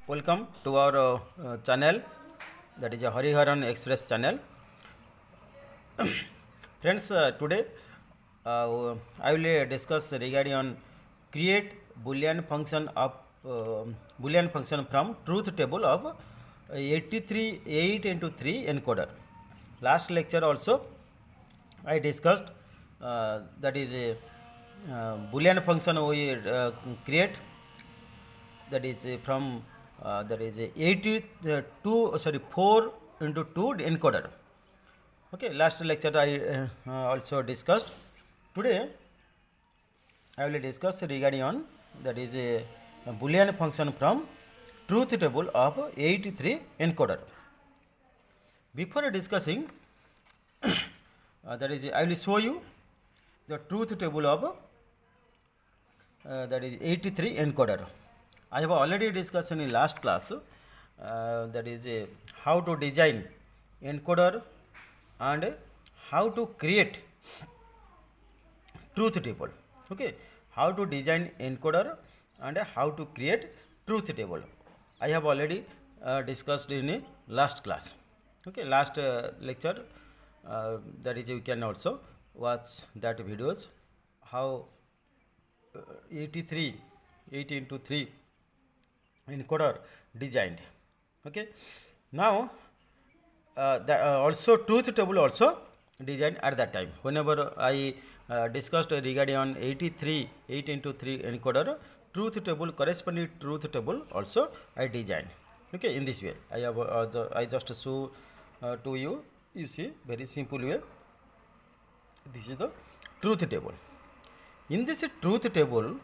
Welcome to our channel, that is a Hariharan Express channel. Friends, today I will discuss regarding on create Boolean function of Boolean function from truth table of 83 8 into 3 encoder. Last lecture also I discussed that is a Boolean function we create, that is from that is 4 into 2 encoder. Okay, last lecture I also discussed. Today I will discuss regarding on that is a Boolean function from truth table of 83 encoder. Before discussing that is I will show you the truth table of that is 83 encoder. I have already discussed in the last class that is how to design encoder and how to create truth table. Okay, how to design encoder and how to create truth table. I have already discussed in the last class. Okay, last lecture, that is you can also watch that videos how 83 8 into 3 encoder designed. Okay, now also truth table also designed at that time. Whenever I discussed regarding on 83 8 into 3 encoder, truth table, corresponding truth table also I designed. Okay, in this way I have I just show to you. You see, very simple way. This is the truth table. In this truth table,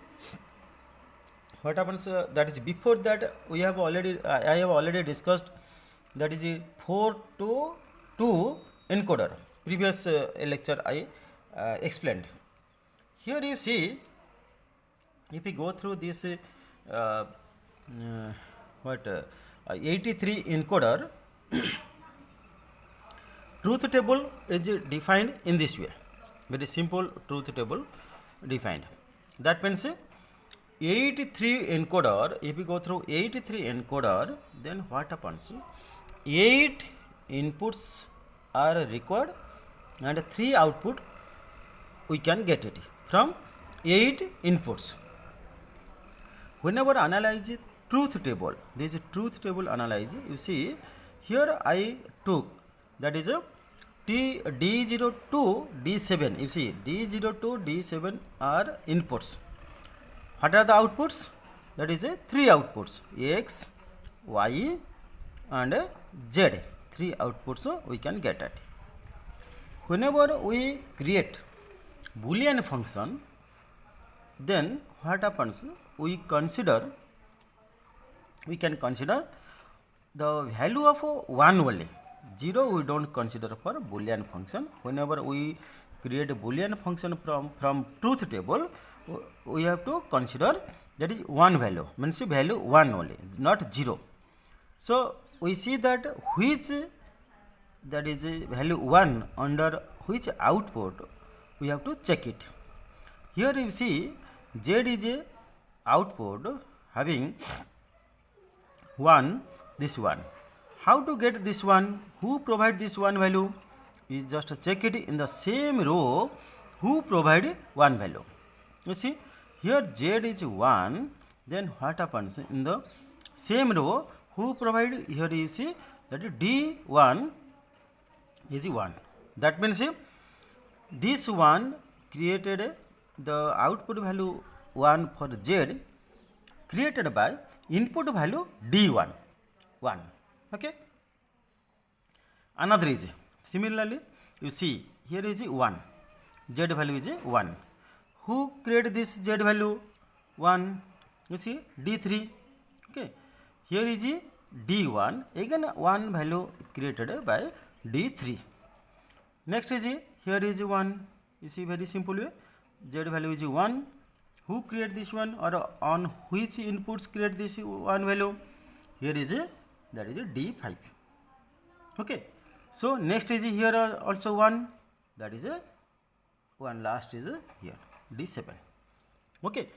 what happens that is before that we have already I have already discussed that is a 4 to 2 encoder. Previous lecture I explained. Here you see, if we go through this 83 encoder, truth table is defined in this way. Very simple truth table defined. That means 83 encoder, if we go through 83 encoder, then what happens? 8 inputs are required and 3 output we can get it from 8 inputs. Whenever analyze truth table, this is truth table analyze, you see here I took that is a D0 to D7. You see D0 to D7 are inputs. What are the outputs? That is a 3 outputs, X, Y and Z. 3 outputs we can get at. Whenever we create Boolean function, then what happens? We can consider the value of 1 only. 0 we don't consider for Boolean function. Whenever we create a Boolean function from truth table, we have to consider that is 1 value, means value 1 only, not 0. So we see that which that is value 1 under which output we have to check it. Here you see Z is a output having 1, this one. How to get this one? Who provide this one value? We just check it in the same row who provide one value. You see here Z is 1, then what happens in the same row who provide, here you see that D1 is 1. That means this one created the output value 1 for Z created by input value D1 1. Okay. Another is similarly you see here is 1, Z value is 1. Who create this Z value 1? You see D3. Okay. Here is D1, again 1 value created by D3. Next is here is 1. You see, very simple way. Z value is 1. Who create this one, or on which inputs create this 1 value? Here is that is D5. Okay. So next is here also 1. That is 1. Last is here D7. Okay.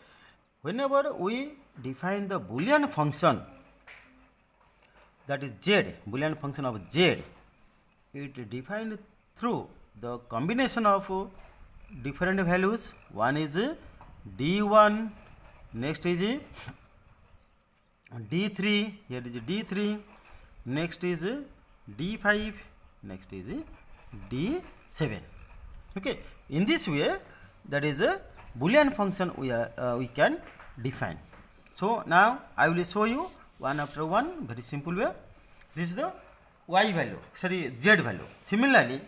Whenever we define the Boolean function that is z, Boolean function of z, it defined through the combination of different values. One is d1, next is d3, here is d3, next is d5, next is d7. Okay, in this way, that is a Boolean function we can define. So now I will show you one after one, very simple way. This is the y value, sorry, z value. Similarly,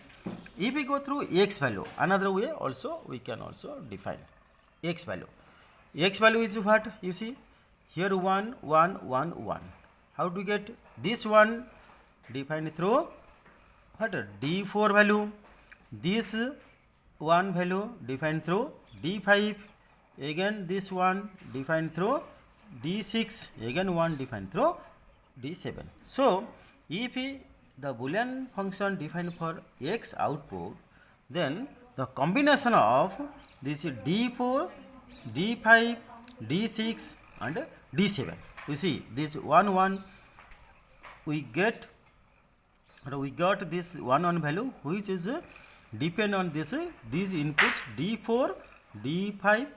if we go through x value, another way also we can also define x value. X value is what? You see here 1, 1, 1, 1. How to get this one? Defined through what? D4 value. This one value defined through D5. Again this one defined through D6. Again one defined through D7. So if the Boolean function defined for x output, then the combination of this D4, D5, D6 and D7. You see this 1, 1, we got this 1, 1 value which is depend on these inputs D4, D5,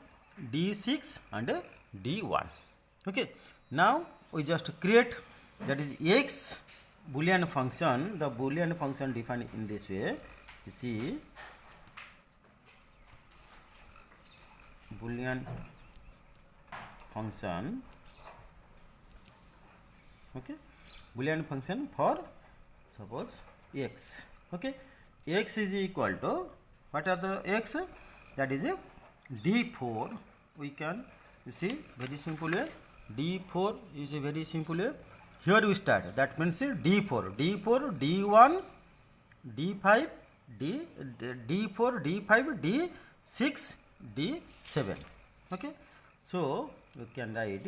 D6 and D1. Okay, now we just create, that is x Boolean function, the Boolean function defined in this way. You see Boolean function, okay, Boolean function for suppose x. Okay, x is equal to, what are the x? That is a d4. We can, you see, very simple way. D4 is a very simple way. Here we start. That means D4, D4, D1, D5, D4, D5, D6, D7. Okay. So we can write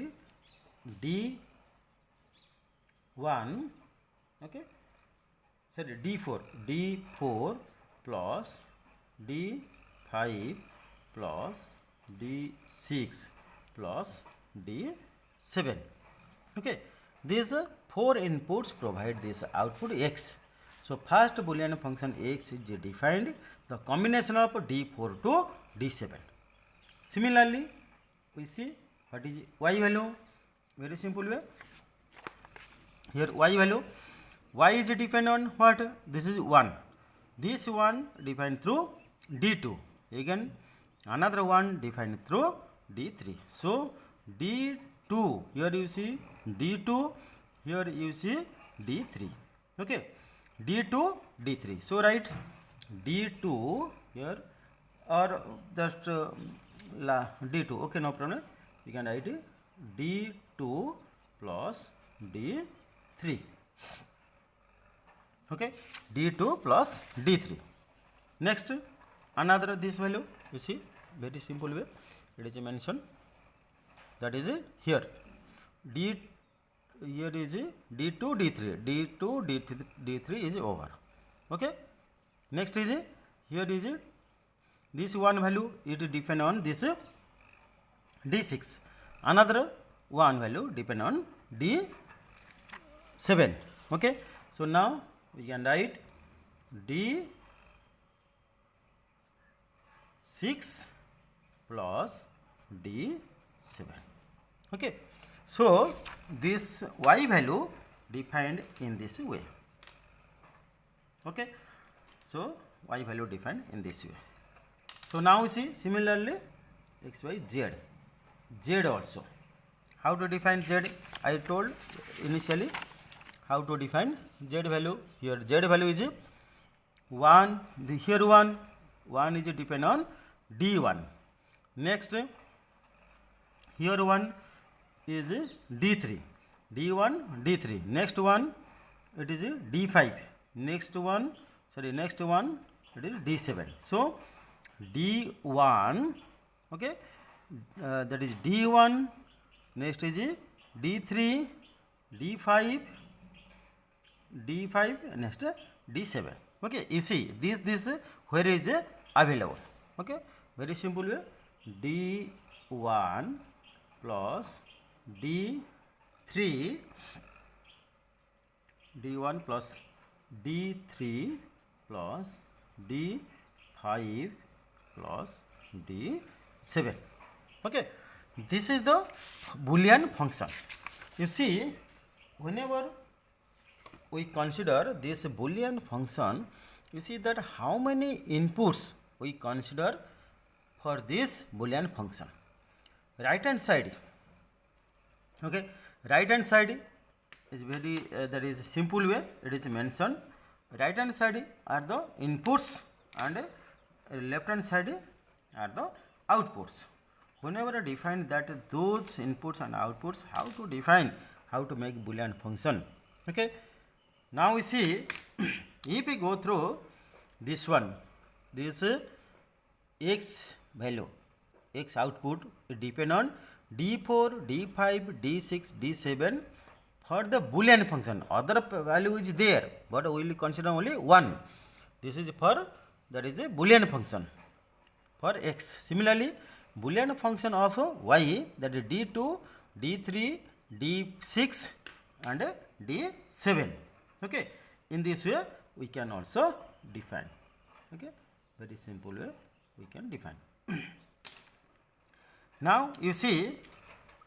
D1. Okay. Sorry, D4 plus D5 plus D6 plus D7. Okay, these 4 inputs provide this output x. So first Boolean function x is defined the combination of D4 to D7. Similarly, we see what is y value. Very simple way. Here y value. Y is depend on what? This is 1. This one defined through D2. Again another one defined through D3. So D2, here you see D2, here you see D3. Okay, D2, D3. So write D2 here or just D2. Okay, no problem. You can write D2 plus D3. Okay, D2 plus D3. Next, another this value, you see, very simple way, it is mentioned, that is here, here is D2, D3, D2, D3 is over. Okay, next is here is this one value, it depend on this D6, another one value depend on D7. Okay, so now we can write D6 plus D7. Okay, so this y value defined in this way. Okay, so y value defined in this way. So now we see similarly x, y, z, z also. How to define z? I told initially how to define z value. Here z value is 1, here 1 is depend on D1. Next here 1 is D3, D1, D3. Next one it is D5. Next one it is D7. So D1, okay, that is D1. Next is D3, D5, next D7. Okay, you see this where is available. Okay, very simple way. D1 plus D3 d1 plus d3 plus d5 plus d7. Okay, this is the Boolean function. You see, whenever we consider this Boolean function, you see that how many inputs we consider for this Boolean function. Right hand side, okay, right hand side is very that is a simple way it is mentioned. Right hand side are the inputs and left hand side are the outputs. Whenever I define that those inputs and outputs, how to define, how to make Boolean function. Okay, now we see if we go through this one, this x value, x output depend on d4, d5, d6, d7 for the Boolean function. Other value is there, but we will consider only one. This is for that is a Boolean function for x. Similarly, Boolean function of y, that is d2, d3, d6 and d7. Okay, in this way we can also define. Okay, very simple way we can define. Now you see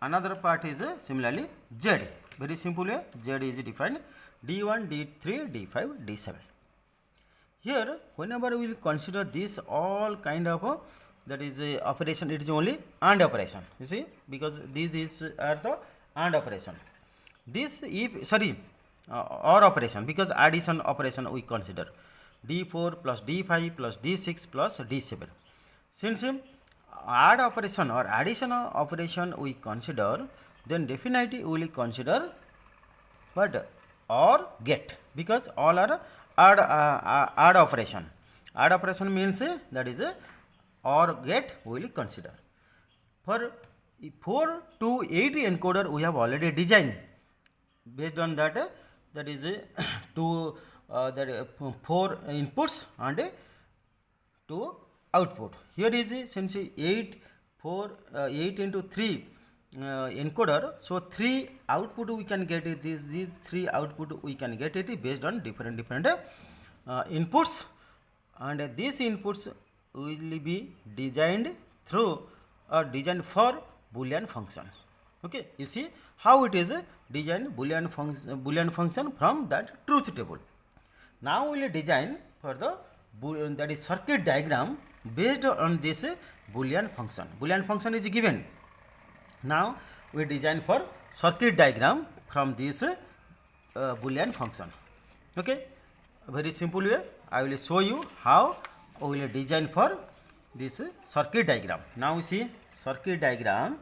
another part is similarly z. Very simple way z is defined d1, d3, d5, d7. Here whenever we will consider this all kind of that is a operation, it is only AND operation, you see, because these are the AND operation. This if OR operation, because addition operation we consider d4 plus d5 plus d6 plus d7. Since add operation or addition operation we consider, then definitely we will consider what OR get, because all are add operation. Add operation means that is OR get we will consider. For 4 to 8 encoder we have already designed. Based on that, that is two that 4 inputs and 2 output. Here is since 8 into 3 encoder, so 3 output we can get it. These 3 output we can get it based on different inputs, and these inputs will be designed through or designed for Boolean function. Okay, you see how it is designed Boolean function from that truth table. Now we will design for the that is circuit diagram based on this Boolean function. Boolean function is given. Now we design for circuit diagram from this Boolean function. Okay, very simple way I will show you how we will design for this circuit diagram. Now we see circuit diagram.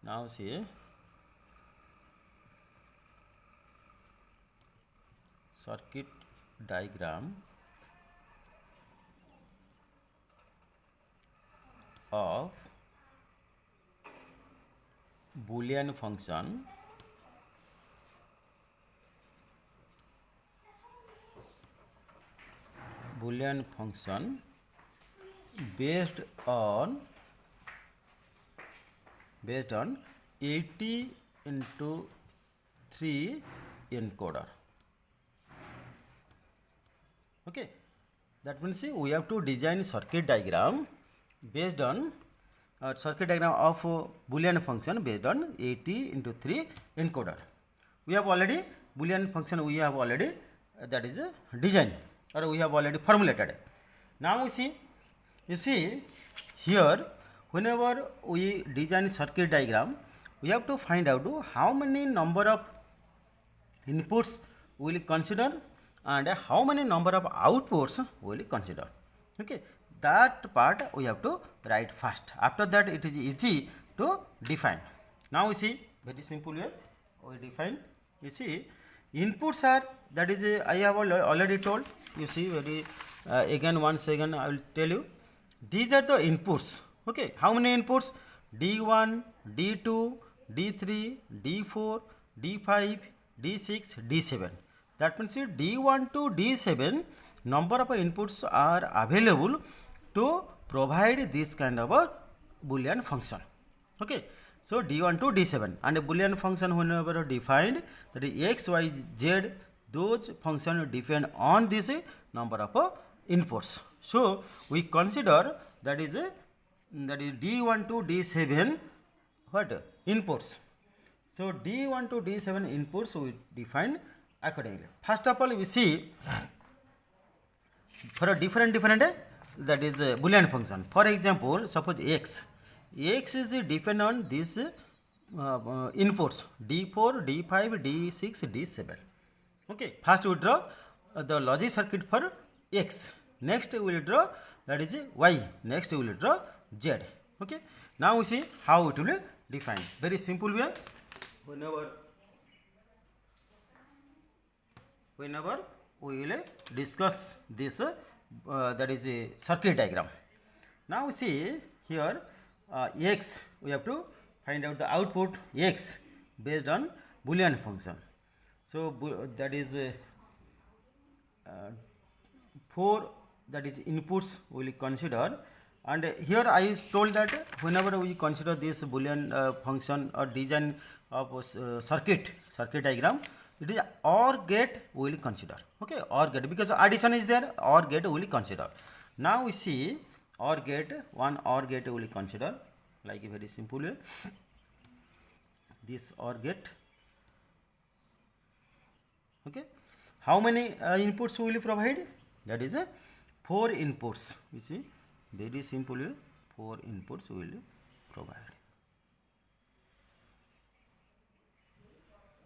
Now see circuit diagram of Boolean function based on 80 into 3 encoder. Okay, that means we have to design circuit diagram based on circuit diagram of Boolean function based on 80 into 3 encoder. We have already Boolean function we have already that is designed or we have already formulated. Now we see, you see here whenever we design circuit diagram, we have to find out how many number of inputs we will consider and how many number of outputs we will consider. Okay, that part we have to write first. After that it is easy to define. Now we see very simple way we define. You see inputs are, that is I have already told. You see very again once again I will tell you, these are the inputs. Okay, how many inputs? D1, D2, D3, D4, D5, D6, D7. That means D1 to D7 number of inputs are available to provide this kind of a Boolean function. Okay, So D1 to D7, and a Boolean function whenever defined, that is x, y, z, those functions depend on this number of inputs. So we consider that is D1 to D7 what inputs. So D1 to D7 inputs we define accordingly. First of all, we see for a different that is a Boolean function. For example, suppose x is depend on these inputs D4, D5, D6, D7. Okay, first we draw the logic circuit for x. Next we will draw that is y. Next we will draw z. Okay, now we see how it will define. Very simple way. Whenever we will discuss this that is a circuit diagram. Now we see here x, we have to find out the output x based on Boolean function. So that is 4 that is inputs we will consider, and here I told that whenever we consider this Boolean function or design of circuit diagram, it is OR gate we will consider. Okay, OR gate, because addition is there, OR gate we will consider. Now we see OR gate, one OR gate we will consider like a very simple way. This OR gate. Okay, how many inputs we will provide? That is 4 inputs. You see, very simple way, 4 inputs we will provide.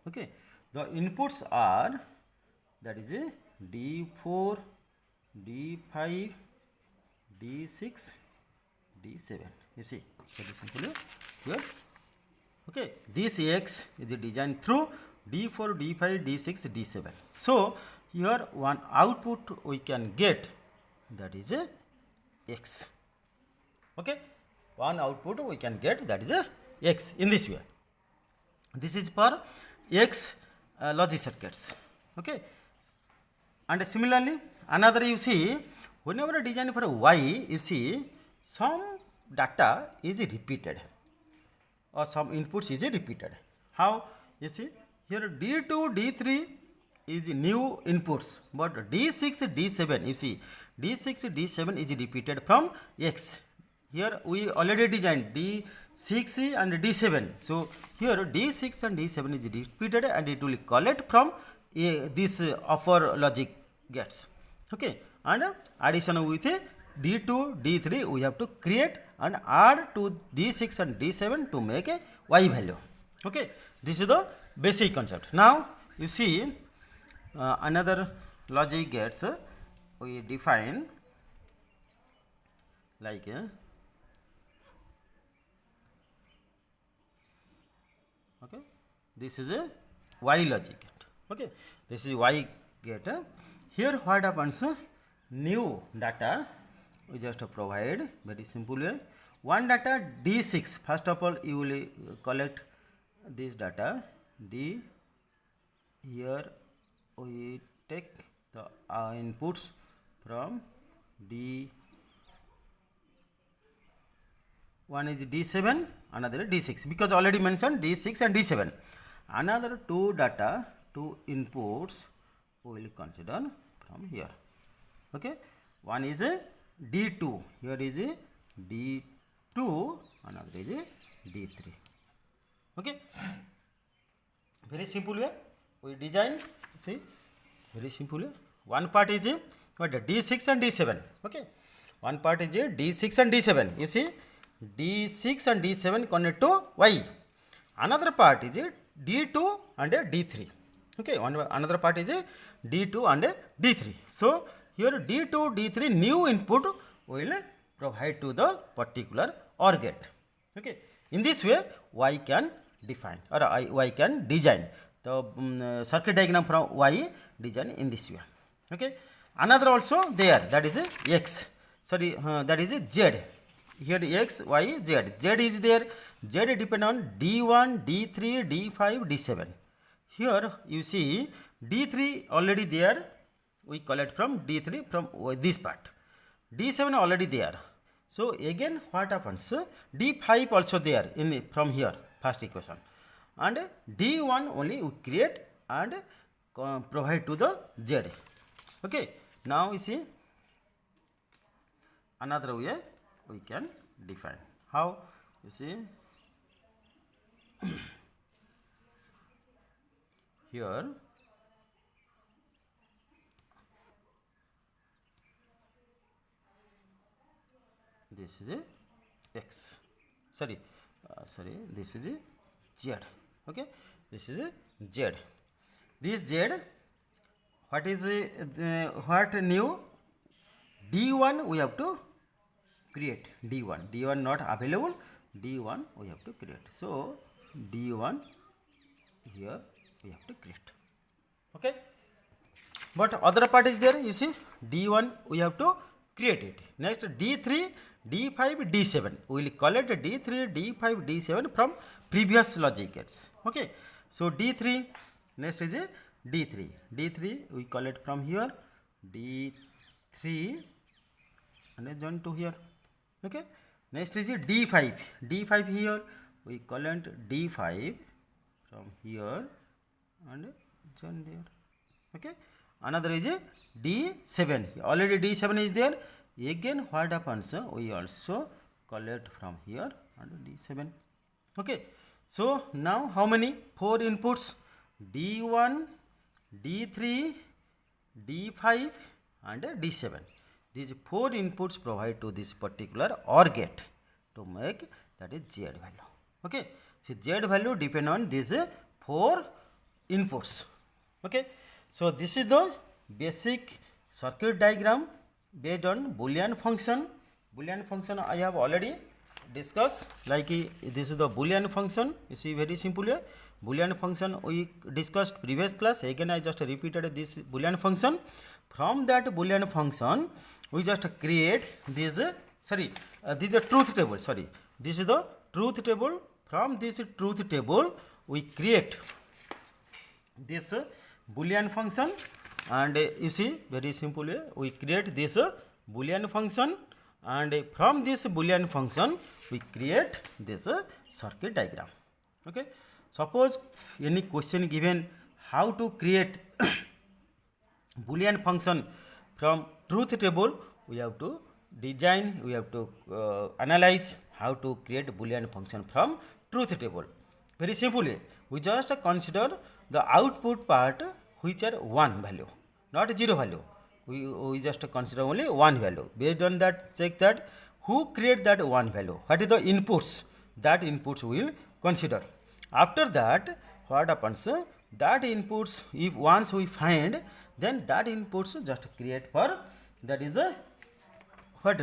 Okay, the inputs are that is a D4, D5, D6, D7. You see, very simple way here. Okay, this x is designed through D4, D5, D6, D7. So here one output we can get, that is a x. Okay, one output we can get, that is a x in this way. This is for x logic circuits. Okay, and similarly another you see, whenever design for y, you see some data is repeated or some inputs is repeated. How? You see here D2, D3 is new inputs, but D6, D7, you see D6, D7 is repeated from x. Here we already designed D6 and D7. So here D6 and D7 is repeated and it will collect from this upper logic gates. Okay, and addition with D2, D3 we have to create and add to D6 and D7 to make a y value. Okay, this is the basic concept. Now you see another logic gates we define like okay, this is a y logic gate. Okay, this is y gate. Here what happens, new data we just provide very simple way. One data D6, first of all you will collect this data D. Here we take the inputs from D. One is D7, another D6, because already mentioned D6 and D7. Another 2 data, 2 inputs we will consider from here. Okay, one is a D2, here is a D2, another is a D3. Okay, very simple way we design. See, very simple way. One part is a what D6 and D7. Okay, one part is a D6 and D7. You see, D6 and D7 connect to y. Another part is a D2 and a D3. Okay, another part is a D2 and a D3. So here D2, D3 new input will provide to the particular OR gate. Okay, in this way y can define or y can design the circuit diagram from y design in this way. Okay, another also there, that is a x. Sorry, that is a z. Here x, y, z. Z is there. Z depend on D1, D3, D5, D7. Here you see D3 already there. We collect from D3 from this part. D7 already there. So again what happens, d5 also there in from here first equation, and d1 only we create and provide to the z. Okay, now you see another way we can define. How? You see here this is a x, sorry, this is a z. Okay, this is a z. This z, what is what new? d1 we have to create. d1 not available, d1 we have to create. So d1 here we have to create. Okay, but other part is there, you see, d1 we have to create it. Next d3, d5, d7 we will collect d3, d5, d7 from previous logic gates. Okay, so d3, next is a d3 we collect from here, d3 and join to here. Okay, next is a d5 here we collect d5 from here and join there. Okay, another is a d7, already d7 is there. Again what happens, we also collect from here and d7. Okay, so now how many? 4 inputs, d1, d3, d5 and d7. These 4 inputs provide to this particular OR gate to make, that is z value. Okay, so z value depend on these 4 inputs. Okay, so this is the basic circuit diagram based on Boolean function. Boolean function I have already discussed, like this is the Boolean function. You see, very simple way. Boolean function we discussed previous class. Again I just repeated this Boolean function. From that Boolean function we just create this, this is a truth table, this is the truth table. From this truth table we create this Boolean function, and you see, very simple way we create this Boolean function, and from this Boolean function we create this circuit diagram. Okay, suppose any question given how to create Boolean function from truth table, we have to design, we have to analyze how to create Boolean function from truth table. Very simply, we just consider the output part which are 1 value, not 0 value. We just consider only 1 value. Based on that, check that who create that 1 value, what is the inputs, that inputs we will consider. After that, what happens, that inputs, if once we find, then that inputs just create for, that is a what,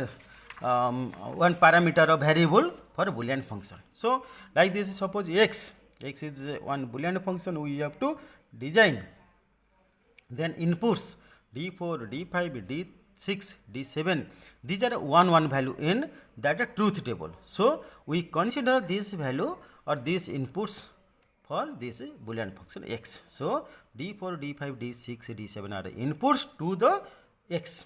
one parameter of variable for Boolean function. So like this, suppose x is one Boolean function, we have to design. Then inputs d4, d5, d6, d7, these are 1 value in that truth table. So we consider this value or these inputs for this Boolean function x. So d4, d5, d6, d7 are the inputs to the x.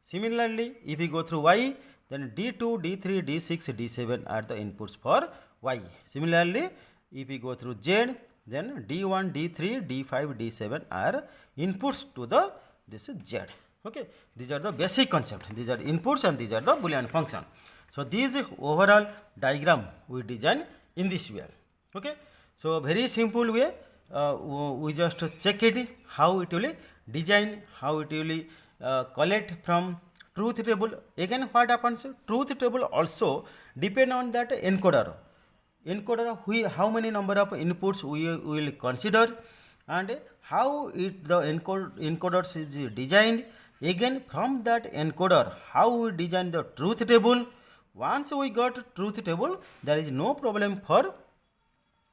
Similarly, if we go through y, then d2, d3, d6, d7 are the inputs for y. Similarly, if we go through z, then d1, d3, d5, d7 are inputs to the this z. Okay, these are the basic concept. These are inputs and these are the Boolean function. So this overall diagram we design in this way. Okay, so very simple way, we just check it how it will design, how it will collect from truth table. Again what happens, truth table also depend on that encoder. How many number of inputs we will consider, and how the encoders is designed. Again from that encoder, how we design the truth table. Once we got truth table, there is no problem for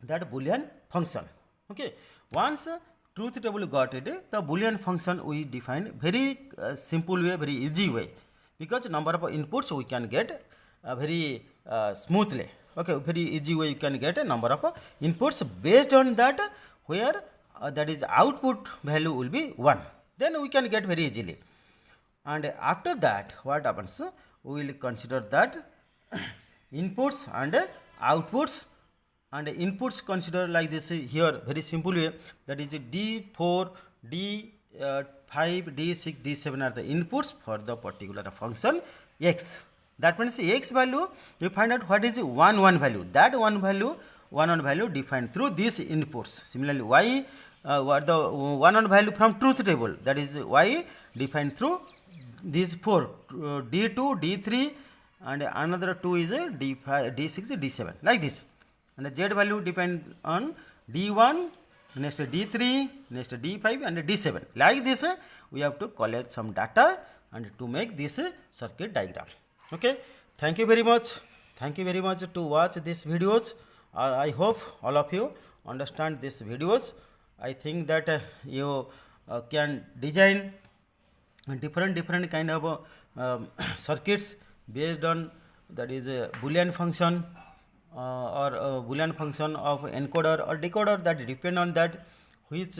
that Boolean function. Okay, once truth table got it, the Boolean function we define very simple way, very easy way, because number of inputs we can get very smoothly. Okay, very easy way you can get a number of inputs. Based on that, where that is output value will be 1, then we can get very easily. And after that, what happens, we will consider that inputs and outputs. And inputs consider like this here, very simple way, that is d4, d5, d6, d7 are the inputs for the particular function x. That means x value, you find out what is 1 1 value, that 1 value defined through these inputs. Similarly y, what the 1 1 value from truth table, that is y defined through these 4, d2, d3, and another 2 is d5, d6, d7, like this. And the z value depends on d1, next d3, next d5, and d7. Like this, we have to collect some data and to make this circuit diagram. Okay, thank you very much. Thank you very much to watch these videos. I hope all of you understand these videos. I think that you can design different kind of circuits based on, that is a Boolean function or a Boolean function of encoder or decoder, that depend on that which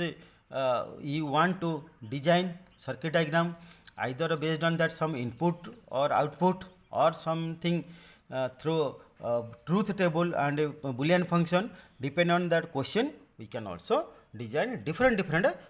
you want to design circuit diagram, either based on that some input or output or something through truth table and a Boolean function. Depend on that question, we can also design different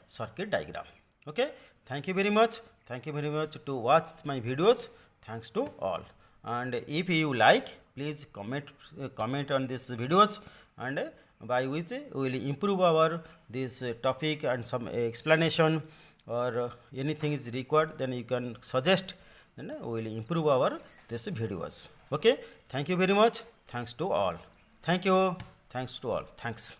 circuit diagram. Okay, thank you very much. Thank you very much to watch my videos. Thanks to all. And if you like, please comment on these videos, and by which we will improve our this topic, and some explanation or anything is required, then you can suggest, then we will improve our this videos. Okay, thank you very much. Thanks to all. Thank you. Thanks to all. Thanks.